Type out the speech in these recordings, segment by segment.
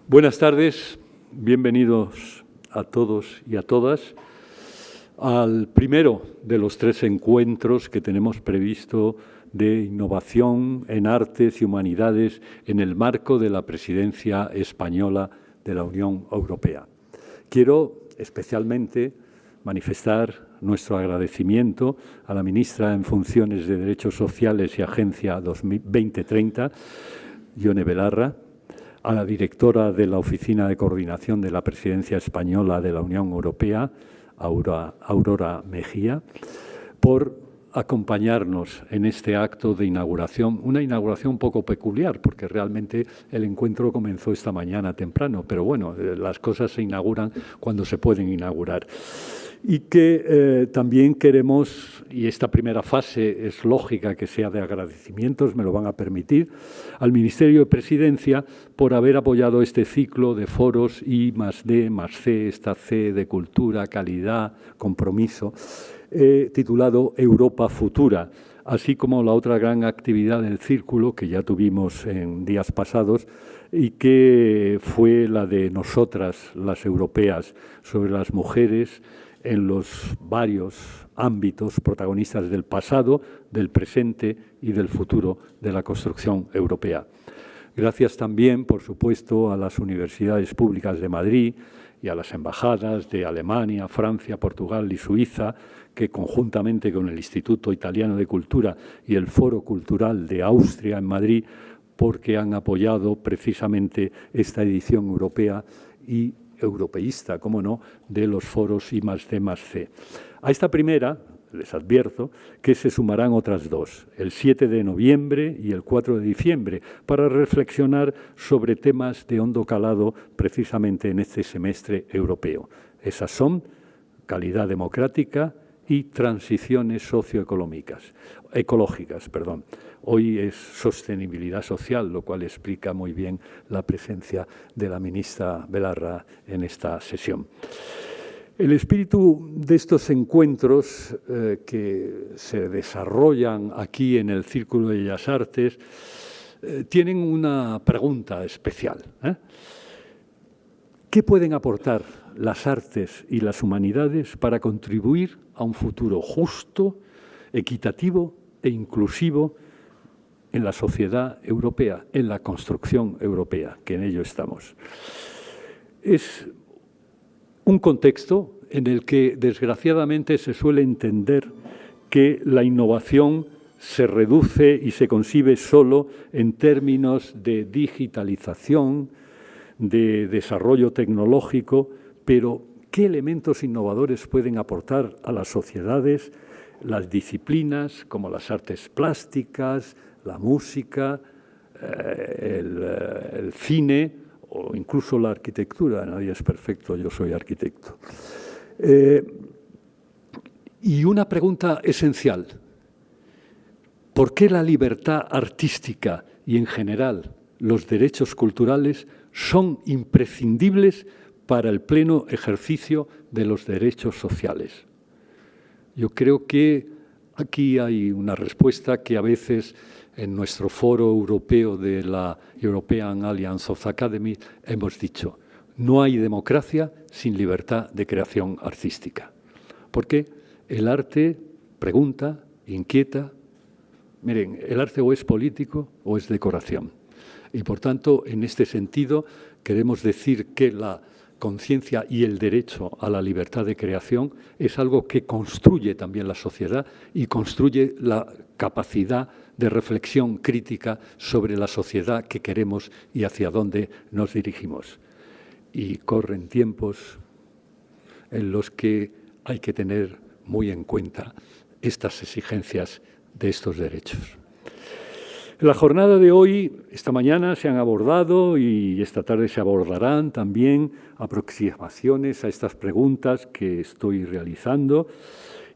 Buenas tardes, bienvenidos a todos y a todas al primero de los 3 encuentros que tenemos previsto de innovación en artes y humanidades en el marco de la presidencia española de la Unión Europea. Quiero especialmente manifestar nuestro agradecimiento a la ministra en funciones de Derechos Sociales y Agencia 2030, Ione Belarra, a la directora de la Oficina de Coordinación de la Presidencia Española de la Unión Europea, Aurora Mejía, por acompañarnos en este acto de inauguración, una inauguración un poco peculiar, porque realmente el encuentro comenzó esta mañana temprano, pero bueno, las cosas se inauguran cuando se pueden inaugurar. Y que también queremos, y esta primera fase es lógica que sea de agradecimientos, me lo van a permitir, al Ministerio de Presidencia por haber apoyado este ciclo de foros I+D+C, esta C de cultura, calidad, compromiso, titulado Europa Futura, así como la otra gran actividad del círculo que ya tuvimos en días pasados y que fue la de nosotras, las europeas, sobre las mujeres en los varios ámbitos protagonistas del pasado, del presente y del futuro de la construcción europea. Gracias también, por supuesto, a las universidades públicas de Madrid y a las embajadas de Alemania, Francia, Portugal y Suiza, que conjuntamente con el Instituto Italiano de Cultura y el Foro Cultural de Austria en Madrid, porque han apoyado precisamente esta edición europea y europeísta, cómo no, de los foros I+D+C. A esta primera, les advierto, que se sumarán otras 2, el 7 de noviembre y el 4 de diciembre, para reflexionar sobre temas de hondo calado precisamente en este semestre europeo. Esas son calidad democrática y transiciones socioecológicas. Hoy es sostenibilidad social, lo cual explica muy bien la presencia de la ministra Belarra en esta sesión. El espíritu de estos encuentros que se desarrollan aquí en el Círculo de Bellas Artes tienen una pregunta especial. ¿Qué pueden aportar las artes y las humanidades para contribuir a un futuro justo, equitativo e inclusivo en la sociedad europea, en la construcción europea, que en ello estamos? Es un contexto en el que, desgraciadamente, se suele entender que la innovación se reduce y se concibe solo en términos de digitalización, de desarrollo tecnológico, pero ¿qué elementos innovadores pueden aportar a las sociedades las disciplinas como las artes plásticas, la música, el cine o incluso la arquitectura? Nadie es perfecto, yo soy arquitecto. Y una pregunta esencial: ¿por qué la libertad artística y, en general, los derechos culturales son imprescindibles para el pleno ejercicio de los derechos sociales? Yo creo que aquí hay una respuesta que a veces en nuestro foro europeo de la European Alliance of Academies hemos dicho: no hay democracia sin libertad de creación artística. Porque el arte pregunta, inquieta. Miren, el arte o es político o es decoración. Y, por tanto, en este sentido, queremos decir que la conciencia y el derecho a la libertad de creación es algo que construye también la sociedad y construye la capacidad de reflexión crítica sobre la sociedad que queremos y hacia dónde nos dirigimos. Y corren tiempos en los que hay que tener muy en cuenta estas exigencias de estos derechos. En la jornada de hoy, esta mañana, se han abordado y esta tarde se abordarán también aproximaciones a estas preguntas que estoy realizando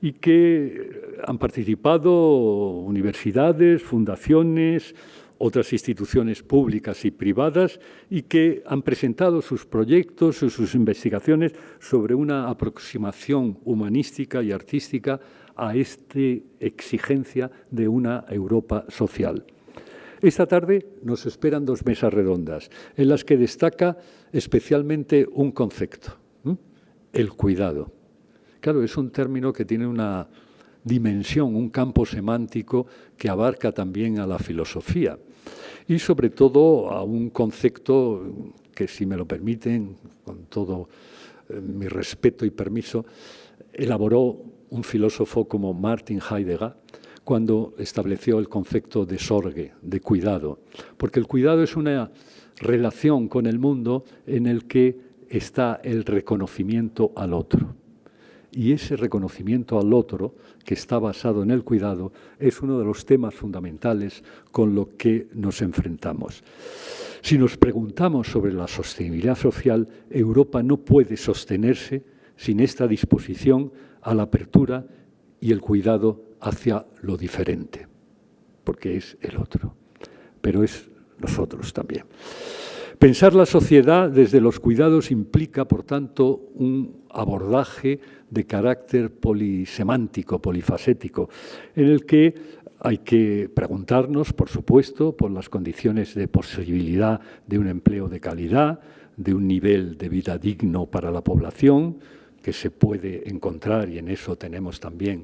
y que han participado universidades, fundaciones, otras instituciones públicas y privadas y que han presentado sus proyectos y sus investigaciones sobre una aproximación humanística y artística a esta exigencia de una Europa social. Esta tarde nos esperan 2 mesas redondas, en las que destaca especialmente un concepto, el cuidado. Claro, es un término que tiene una dimensión, un campo semántico que abarca también a la filosofía y sobre todo a un concepto que, si me lo permiten, con todo mi respeto y permiso, elaboró un filósofo como Martin Heidegger cuando estableció el concepto de Sorge, de cuidado, porque el cuidado es una relación con el mundo en el que está el reconocimiento al otro. Y ese reconocimiento al otro, que está basado en el cuidado, es uno de los temas fundamentales con los que nos enfrentamos. Si nos preguntamos sobre la sostenibilidad social, Europa no puede sostenerse sin esta disposición a la apertura y el cuidado hacia lo diferente, porque es el otro, pero es nosotros también. Pensar la sociedad desde los cuidados implica, por tanto, un abordaje de carácter polisemántico, polifacético, en el que hay que preguntarnos, por supuesto, por las condiciones de posibilidad de un empleo de calidad, de un nivel de vida digno para la población, que se puede encontrar, y en eso tenemos también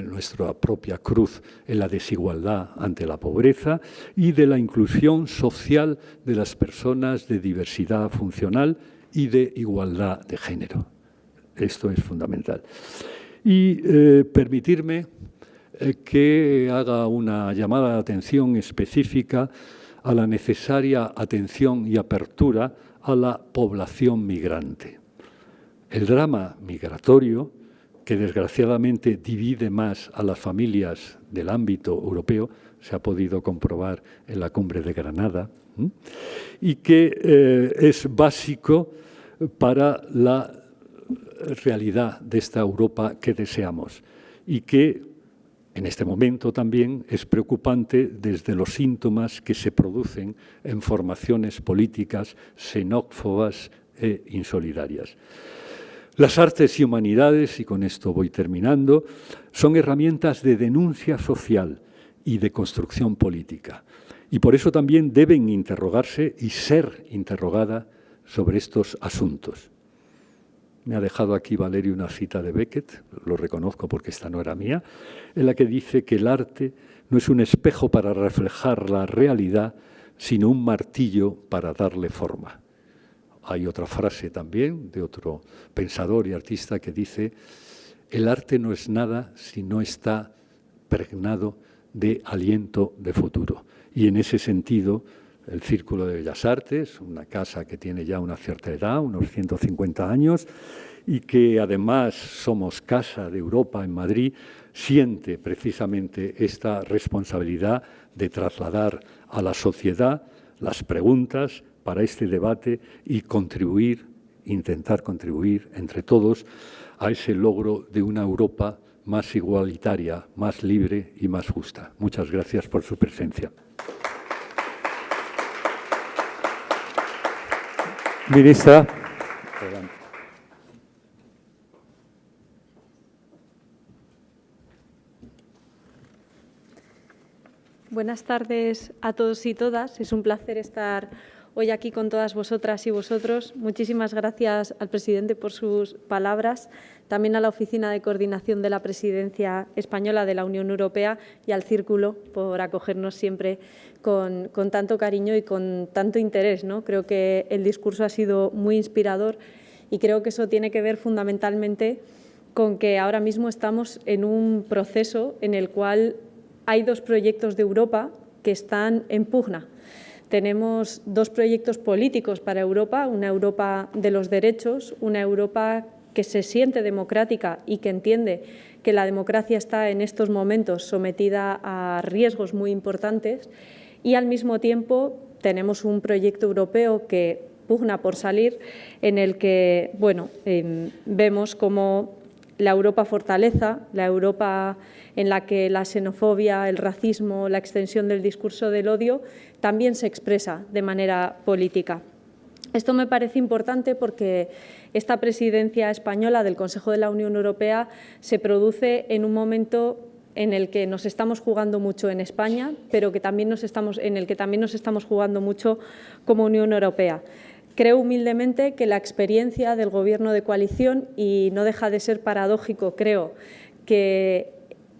nuestra propia cruz, en la desigualdad ante la pobreza, y de la inclusión social de las personas de diversidad funcional y de igualdad de género. Esto es fundamental. Y permitirme que haga una llamada de atención específica a la necesaria atención y apertura a la población migrante. El drama migratorio, que desgraciadamente divide más a las familias del ámbito europeo, se ha podido comprobar en la cumbre de Granada, y que es básico para la realidad de esta Europa que deseamos y que en este momento también es preocupante desde los síntomas que se producen en formaciones políticas xenófobas e insolidarias. Las artes y humanidades, y con esto voy terminando, son herramientas de denuncia social y de construcción política. Y por eso también deben interrogarse y ser interrogadas sobre estos asuntos. Me ha dejado aquí Valerio una cita de Beckett, lo reconozco porque esta no era mía, en la que dice que el arte no es un espejo para reflejar la realidad, sino un martillo para darle forma. Hay otra frase también de otro pensador y artista que dice: el arte no es nada si no está pregnado de aliento de futuro. Y en ese sentido, el Círculo de Bellas Artes, una casa que tiene ya una cierta edad, unos 150 años, y que además somos Casa de Europa en Madrid, siente precisamente esta responsabilidad de trasladar a la sociedad las preguntas para este debate y contribuir, intentar contribuir entre todos a ese logro de una Europa más igualitaria, más libre y más justa. Muchas gracias por su presencia. Ministra, adelante. Buenas tardes a todos y todas. Es un placer estar hoy aquí con todas vosotras y vosotros. Muchísimas gracias al presidente por sus palabras, también a la Oficina de Coordinación de la Presidencia Española de la Unión Europea y al Círculo por acogernos siempre con tanto cariño y con tanto interés, ¿no? Creo que el discurso ha sido muy inspirador y creo que eso tiene que ver fundamentalmente con que ahora mismo estamos en un proceso en el cual hay 2 proyectos de Europa que están en pugna. Tenemos 2 proyectos políticos para Europa, una Europa de los derechos, una Europa que se siente democrática y que entiende que la democracia está en estos momentos sometida a riesgos muy importantes, y al mismo tiempo tenemos un proyecto europeo que pugna por salir, en el que vemos como la Europa fortaleza, la Europa en la que la xenofobia, el racismo, la extensión del discurso del odio también se expresa de manera política. Esto me parece importante porque esta presidencia española del Consejo de la Unión Europea se produce en un momento en el que nos estamos jugando mucho en España, pero que también en el que también nos estamos jugando mucho como Unión Europea. Creo humildemente que la experiencia del Gobierno de coalición, y no deja de ser paradójico, creo que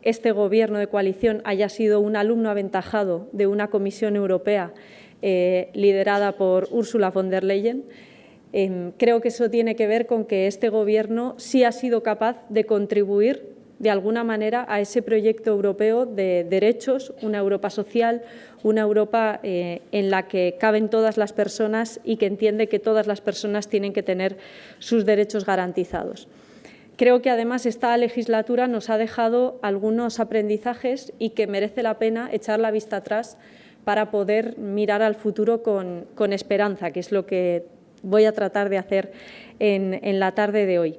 este Gobierno de coalición haya sido un alumno aventajado de una Comisión Europea liderada por Ursula von der Leyen. Creo que eso tiene que ver con que este Gobierno sí ha sido capaz de contribuir de alguna manera a ese proyecto europeo de derechos, una Europa social, una Europa en la que caben todas las personas y que entiende que todas las personas tienen que tener sus derechos garantizados. Creo que además esta legislatura nos ha dejado algunos aprendizajes y que merece la pena echar la vista atrás para poder mirar al futuro con esperanza, que es lo que voy a tratar de hacer en la tarde de hoy.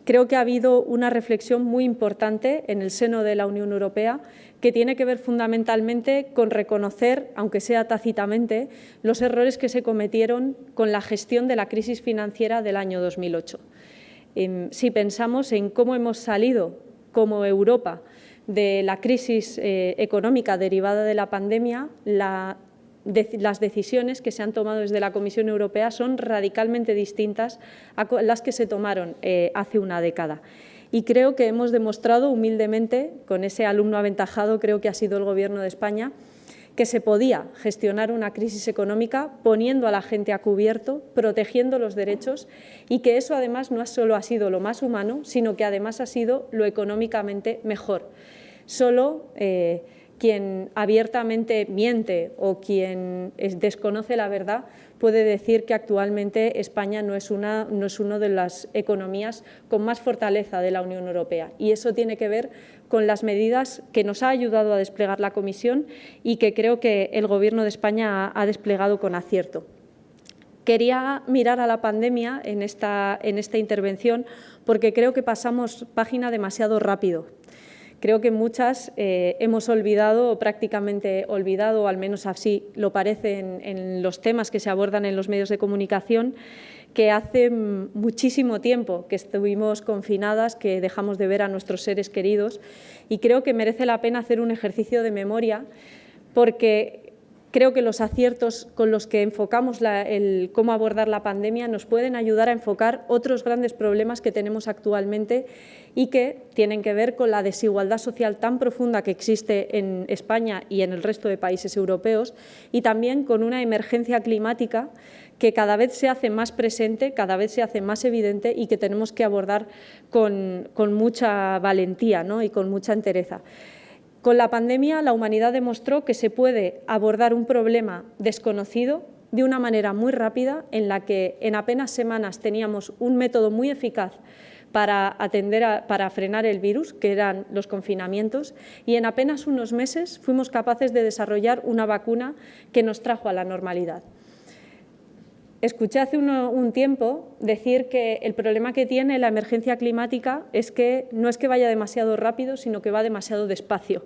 Creo que ha habido una reflexión muy importante en el seno de la Unión Europea que tiene que ver fundamentalmente con reconocer, aunque sea tácitamente, los errores que se cometieron con la gestión de la crisis financiera del año 2008. Si pensamos en cómo hemos salido como Europa de la crisis económica derivada de la pandemia, las decisiones que se han tomado desde la Comisión Europea son radicalmente distintas a las que se tomaron hace una década. Y creo que hemos demostrado humildemente, con ese alumno aventajado, creo que ha sido el Gobierno de España, que se podía gestionar una crisis económica poniendo a la gente a cubierto, protegiendo los derechos, y que eso además no solo ha sido lo más humano, sino que además ha sido lo económicamente mejor. Solo quien abiertamente miente o quien desconoce la verdad puede decir que actualmente España no es una de las economías con más fortaleza de la Unión Europea. Y eso tiene que ver con las medidas que nos ha ayudado a desplegar la Comisión y que creo que el Gobierno de España ha desplegado con acierto. Quería mirar a la pandemia en esta intervención porque creo que pasamos página demasiado rápido. Creo que muchas hemos olvidado o prácticamente olvidado, o al menos así lo parece en los temas que se abordan en los medios de comunicación, que hace muchísimo tiempo que estuvimos confinadas, que dejamos de ver a nuestros seres queridos, y creo que merece la pena hacer un ejercicio de memoria porque creo que los aciertos con los que enfocamos cómo abordar la pandemia nos pueden ayudar a enfocar otros grandes problemas que tenemos actualmente y que tienen que ver con la desigualdad social tan profunda que existe en España y en el resto de países europeos, y también con una emergencia climática que cada vez se hace más presente, cada vez se hace más evidente y que tenemos que abordar con mucha valentía, ¿no? Y con mucha entereza. Con la pandemia, la humanidad demostró que se puede abordar un problema desconocido de una manera muy rápida, en la que en apenas semanas teníamos un método muy eficaz para frenar el virus, que eran los confinamientos, y en apenas unos meses fuimos capaces de desarrollar una vacuna que nos trajo a la normalidad. Escuché hace un tiempo decir que el problema que tiene la emergencia climática es que no es que vaya demasiado rápido, sino que va demasiado despacio.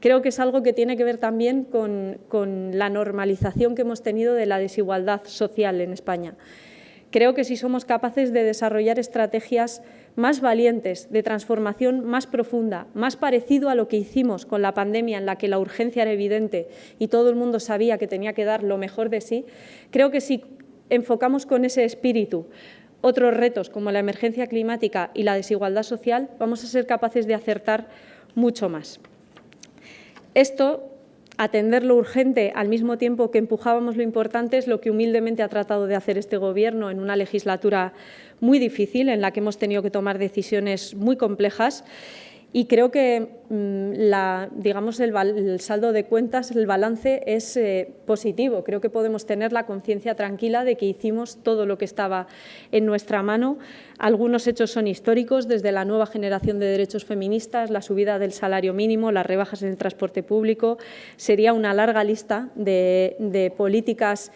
Creo que es algo que tiene que ver también con la normalización que hemos tenido de la desigualdad social en España. Creo que si somos capaces de desarrollar estrategias más valientes, de transformación más profunda, más parecido a lo que hicimos con la pandemia, en la que la urgencia era evidente y todo el mundo sabía que tenía que dar lo mejor de sí, creo que si enfocamos con ese espíritu otros retos como la emergencia climática y la desigualdad social, vamos a ser capaces de acertar mucho más. Esto, atender lo urgente al mismo tiempo que empujábamos lo importante, es lo que humildemente ha tratado de hacer este Gobierno en una legislatura muy difícil, en la que hemos tenido que tomar decisiones muy complejas. Y creo que el saldo de cuentas, el balance es positivo. Creo que podemos tener la conciencia tranquila de que hicimos todo lo que estaba en nuestra mano. Algunos hechos son históricos, desde la nueva generación de derechos feministas, la subida del salario mínimo, las rebajas en el transporte público. Sería una larga lista de políticas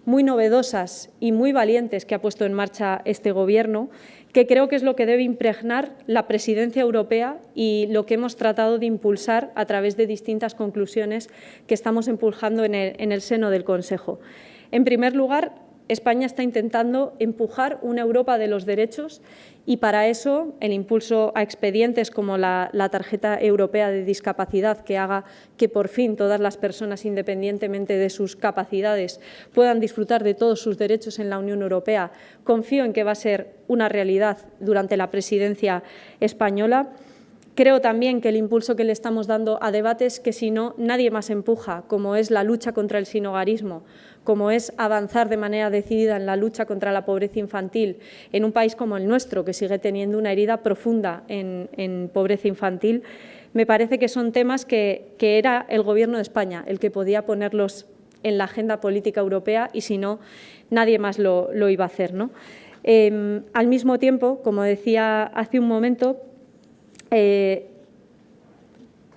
muy novedosas y muy valientes que ha puesto en marcha este Gobierno, que creo que es lo que debe impregnar la presidencia europea y lo que hemos tratado de impulsar a través de distintas conclusiones que estamos impulsando en el seno del Consejo. En primer lugar, España está intentando empujar una Europa de los derechos y para eso el impulso a expedientes como la tarjeta europea de discapacidad que haga que por fin todas las personas, independientemente de sus capacidades, puedan disfrutar de todos sus derechos en la Unión Europea. Confío en que va a ser una realidad durante la presidencia española. Creo también que el impulso que le estamos dando a debates que, si no, nadie más empuja, como es la lucha contra el sinhogarismo, como es avanzar de manera decidida en la lucha contra la pobreza infantil en un país como el nuestro, que sigue teniendo una herida profunda en pobreza infantil, me parece que son temas que era el Gobierno de España el que podía ponerlos en la agenda política europea y, si no, nadie más lo iba a hacer, ¿no? Al mismo tiempo, como decía hace un momento,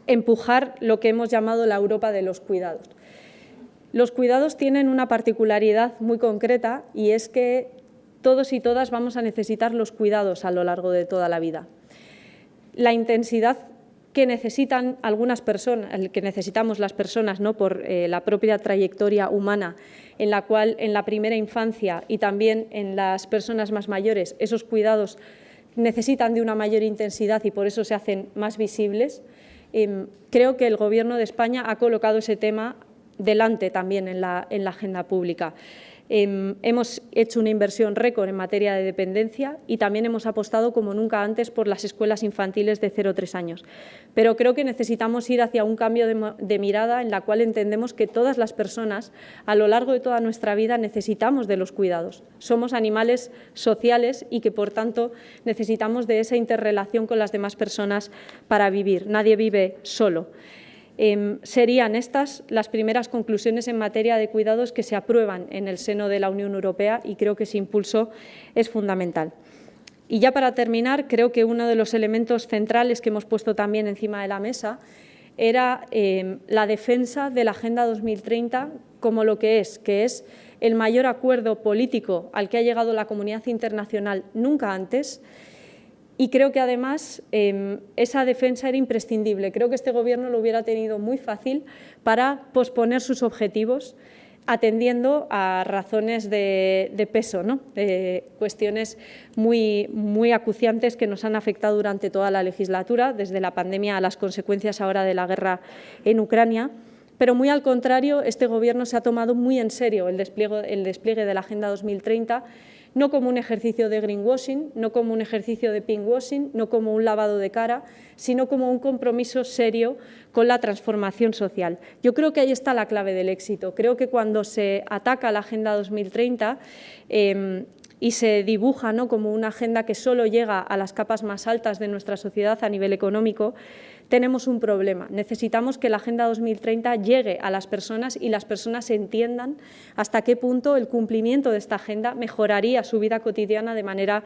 empujar lo que hemos llamado la Europa de los cuidados. Los cuidados tienen una particularidad muy concreta y es que todos y todas vamos a necesitar los cuidados a lo largo de toda la vida. La intensidad que necesitan algunas personas, que necesitamos las personas, ¿no?, por la propia trayectoria humana, en la cual en la primera infancia y también en las personas más mayores esos cuidados necesitan de una mayor intensidad y por eso se hacen más visibles. Creo que el Gobierno de España ha colocado ese tema delante también en la agenda pública. Hemos hecho una inversión récord en materia de dependencia y también hemos apostado como nunca antes por las escuelas infantiles de 0 a 3 años. Pero creo que necesitamos ir hacia un cambio de mirada en la cual entendemos que todas las personas a lo largo de toda nuestra vida necesitamos de los cuidados. Somos animales sociales y que, por tanto, necesitamos de esa interrelación con las demás personas para vivir. Nadie vive solo. Serían estas las primeras conclusiones en materia de cuidados que se aprueban en el seno de la Unión Europea y creo que ese impulso es fundamental. Y ya para terminar, creo que uno de los elementos centrales que hemos puesto también encima de la mesa era la defensa de la Agenda 2030 como lo que es el mayor acuerdo político al que ha llegado la comunidad internacional nunca antes. Y creo que, además, esa defensa era imprescindible. Creo que este Gobierno lo hubiera tenido muy fácil para posponer sus objetivos, atendiendo a razones de peso, ¿no?, cuestiones muy acuciantes que nos han afectado durante toda la legislatura, desde la pandemia a las consecuencias ahora de la guerra en Ucrania. Pero, muy al contrario, este Gobierno se ha tomado muy en serio el despliegue de la Agenda 2030, no como un ejercicio de greenwashing, no como un ejercicio de pinkwashing, no como un lavado de cara, sino como un compromiso serio con la transformación social. Yo creo que ahí está la clave del éxito. Creo que cuando se ataca la Agenda 2030 y se dibuja, ¿no?, como una agenda que solo llega a las capas más altas de nuestra sociedad a nivel económico, tenemos un problema. Necesitamos que la Agenda 2030 llegue a las personas y las personas entiendan hasta qué punto el cumplimiento de esta agenda mejoraría su vida cotidiana de manera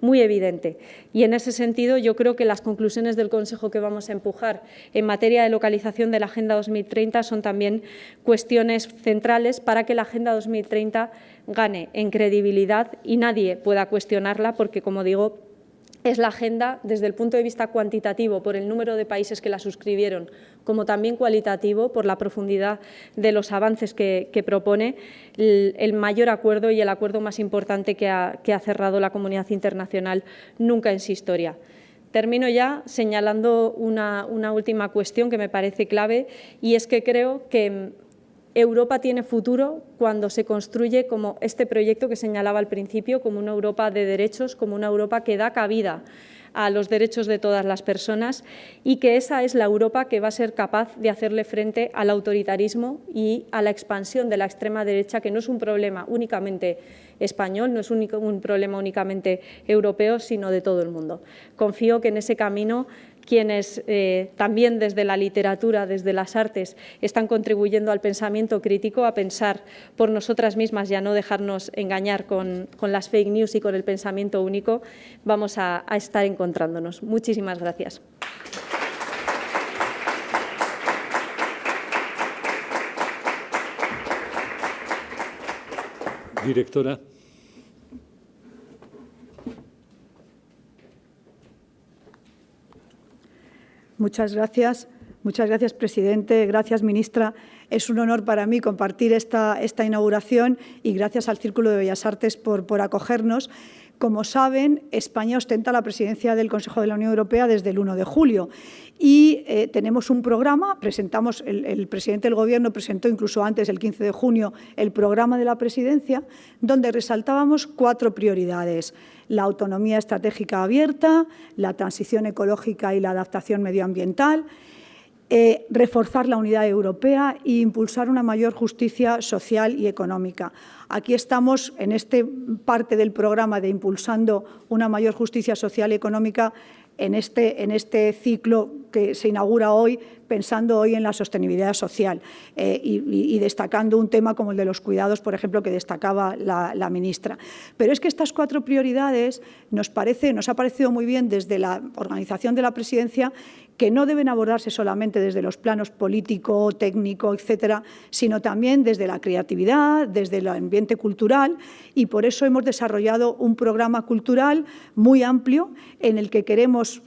muy evidente. Y en ese sentido, yo creo que las conclusiones del Consejo que vamos a empujar en materia de localización de la Agenda 2030 son también cuestiones centrales para que la Agenda 2030 gane en credibilidad y nadie pueda cuestionarla porque, como digo, es la agenda desde el punto de vista cuantitativo por el número de países que la suscribieron, como también cualitativo por la profundidad de los avances que propone, el mayor acuerdo y el acuerdo más importante que ha cerrado la comunidad internacional nunca en su historia. Termino ya señalando una última cuestión que me parece clave y es que creo que Europa tiene futuro cuando se construye como este proyecto que señalaba al principio, como una Europa de derechos, como una Europa que da cabida a los derechos de todas las personas y que esa es la Europa que va a ser capaz de hacerle frente al autoritarismo y a la expansión de la extrema derecha, que no es un problema únicamente español, no es un problema únicamente europeo, sino de todo el mundo. Confío que en ese camino quienes también desde la literatura, desde las artes, están contribuyendo al pensamiento crítico, a pensar por nosotras mismas y a no dejarnos engañar con las fake news y con el pensamiento único, vamos a estar encontrándonos. Muchísimas gracias. Directora. Muchas gracias, presidente. Gracias, ministra. Es un honor para mí compartir esta inauguración y gracias al Círculo de Bellas Artes por acogernos. Como saben, España ostenta la presidencia del Consejo de la Unión Europea desde el 1 de julio y tenemos un programa, el presidente del Gobierno presentó incluso antes, el 15 de junio, el programa de la presidencia, donde resaltábamos 4 prioridades: la autonomía estratégica abierta, la transición ecológica y la adaptación medioambiental, reforzar la unidad europea e impulsar una mayor justicia social y económica. Aquí estamos en esta parte del programa de impulsando una mayor justicia social y económica en este ciclo que se inaugura hoy, pensando hoy en la sostenibilidad social y destacando un tema como el de los cuidados, por ejemplo, que destacaba la ministra. Pero es que estas 4 prioridades nos ha parecido muy bien desde la organización de la presidencia que no deben abordarse solamente desde los planos político, técnico, etcétera, sino también desde la creatividad, desde el ambiente cultural, y por eso hemos desarrollado un programa cultural muy amplio en el que queremos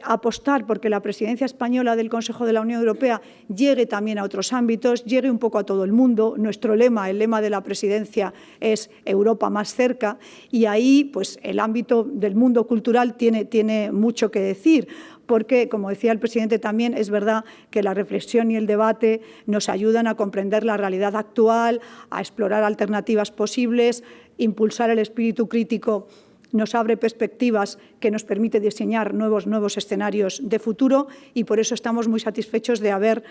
apostar porque la presidencia española del Consejo de la Unión Europea llegue también a otros ámbitos, llegue un poco a todo el mundo. Nuestro lema, el lema de la presidencia es Europa más cerca, y ahí pues, el ámbito del mundo cultural tiene mucho que decir, porque, como decía el presidente también, es verdad que la reflexión y el debate nos ayudan a comprender la realidad actual, a explorar alternativas posibles, impulsar el espíritu crítico nos abre perspectivas que nos permite diseñar nuevos escenarios de futuro, y por eso estamos muy satisfechos de haber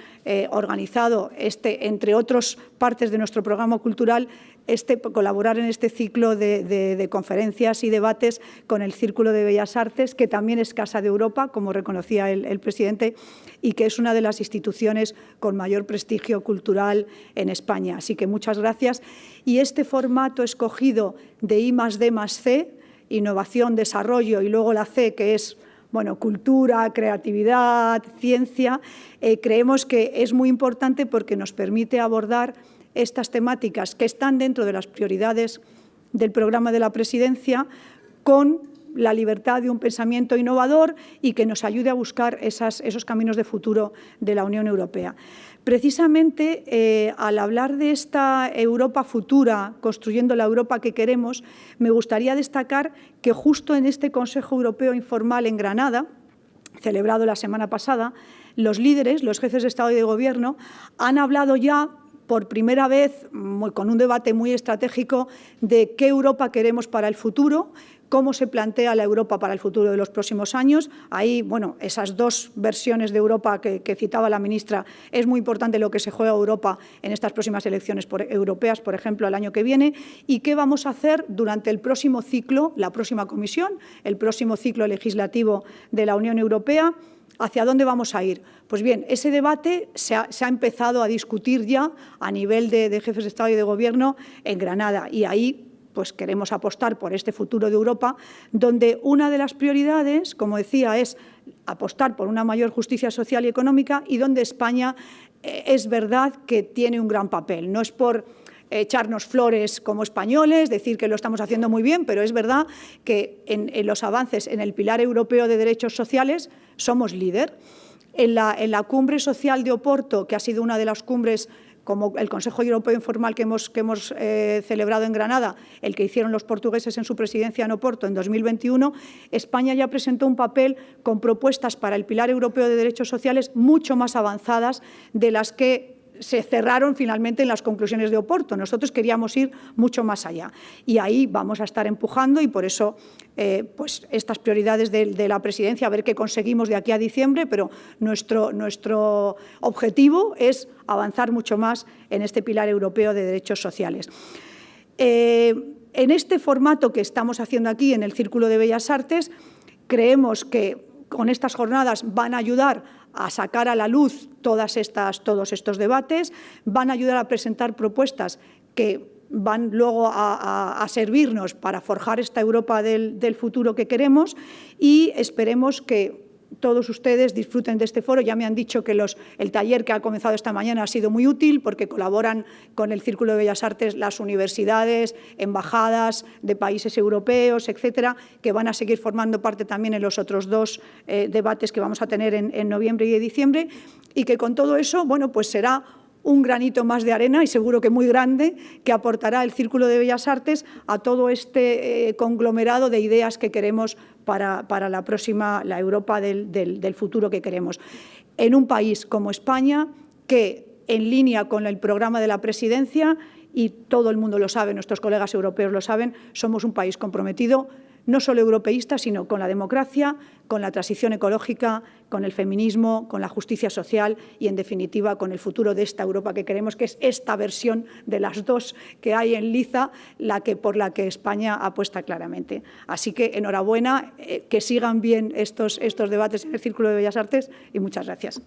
organizado, entre otras partes de nuestro programa cultural, colaborar en este ciclo de conferencias y debates con el Círculo de Bellas Artes, que también es Casa de Europa, como reconocía el presidente, y que es una de las instituciones con mayor prestigio cultural en España. Así que muchas gracias. Y este formato escogido de I+D+C, innovación, desarrollo, y luego la C, que es cultura, creatividad, ciencia, creemos que es muy importante porque nos permite abordar estas temáticas que están dentro de las prioridades del programa de la presidencia con la libertad de un pensamiento innovador y que nos ayude a buscar esos caminos de futuro de la Unión Europea. Precisamente, al hablar de esta Europa futura, construyendo la Europa que queremos, me gustaría destacar que justo en este Consejo Europeo Informal en Granada, celebrado la semana pasada, los líderes, los jefes de Estado y de Gobierno, han hablado ya por primera vez, con un debate muy estratégico, de qué Europa queremos para el futuro, cómo se plantea la Europa para el futuro de los próximos años. Ahí, esas 2 versiones de Europa que citaba la ministra, es muy importante lo que se juega Europa en estas próximas elecciones europeas, por ejemplo, el año que viene, y qué vamos a hacer durante el próximo ciclo, la próxima comisión, el próximo ciclo legislativo de la Unión Europea. ¿Hacia dónde vamos a ir? Pues bien, ese debate se ha empezado a discutir ya a nivel de jefes de Estado y de Gobierno en Granada, y ahí pues queremos apostar por este futuro de Europa, donde una de las prioridades, como decía, es apostar por una mayor justicia social y económica, y donde España es verdad que tiene un gran papel. No es por echarnos flores como españoles, decir que lo estamos haciendo muy bien, pero es verdad que en los avances en el Pilar Europeo de Derechos Sociales somos líder. En la Cumbre Social de Oporto, que ha sido una de las cumbres como el Consejo Europeo Informal que hemos celebrado en Granada, el que hicieron los portugueses en su presidencia en Oporto en 2021, España ya presentó un papel con propuestas para el Pilar Europeo de Derechos Sociales mucho más avanzadas de las que se cerraron finalmente en las conclusiones de Oporto. Nosotros queríamos ir mucho más allá, y ahí vamos a estar empujando, y por eso pues estas prioridades de la presidencia, a ver qué conseguimos de aquí a diciembre, pero nuestro objetivo es avanzar mucho más en este Pilar Europeo de Derechos Sociales. En este formato que estamos haciendo aquí en el Círculo de Bellas Artes, creemos que con estas jornadas van a ayudar a sacar a la luz todos estos debates, van a ayudar a presentar propuestas que van luego a servirnos para forjar esta Europa del futuro que queremos, y esperemos que todos ustedes disfruten de este foro. Ya me han dicho que el taller que ha comenzado esta mañana ha sido muy útil porque colaboran con el Círculo de Bellas Artes las universidades, embajadas de países europeos, etcétera, que van a seguir formando parte también en los otros 2 debates que vamos a tener en noviembre y en diciembre, y que con todo eso, pues será un granito más de arena, y seguro que muy grande, que aportará el Círculo de Bellas Artes a todo este conglomerado de ideas que queremos para la próxima, la Europa del futuro que queremos. En un país como España, que en línea con el programa de la presidencia, y todo el mundo lo sabe, nuestros colegas europeos lo saben, somos un país comprometido, no solo europeísta, sino con la democracia, con la transición ecológica, con el feminismo, con la justicia social y, en definitiva, con el futuro de esta Europa que queremos, que es esta versión de las dos que hay en liza, por la que España apuesta claramente. Así que, enhorabuena, que sigan bien estos debates en el Círculo de Bellas Artes y muchas gracias.